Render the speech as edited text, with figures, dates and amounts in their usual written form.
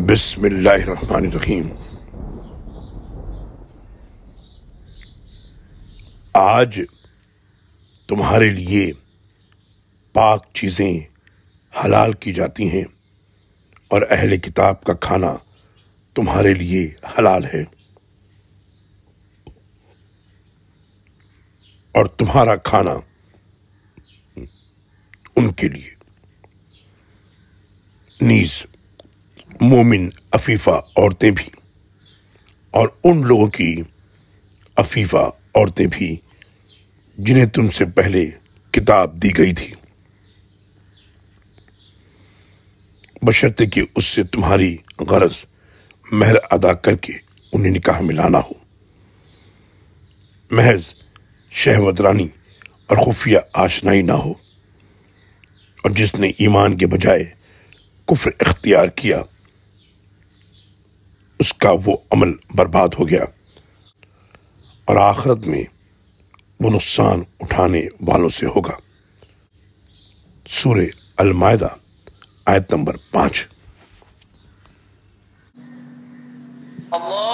بسم اللہ الرحمن الرحیم۔ آج تمہارے لیے پاک چیزیں حلال کی جاتی ہیں اور اہل کتاب کا کھانا تمہارے لیے حلال ہے، اور تمہارا کھانا ان کے لیے۔ نیز مومن عفیفہ عورتیں بھی اور ان لوگوں کی عفیفہ عورتیں بھی جنہیں تم سے پہلے کتاب دی گئی تھی، بشرطے کہ اس سے تمہاری غرض مہر ادا کر کے انہیں نکاح ملانا ہو، محض شہوت رانی اور خفیہ آشنائی نہ ہو۔ اور جس نے ایمان کے بجائے کفر اختیار کیا اس کا وہ عمل برباد ہو گیا، اور آخرت میں وہ نقصان اٹھانے والوں سے ہوگا۔ سورہ المائدہ آیت نمبر 5۔ اللہ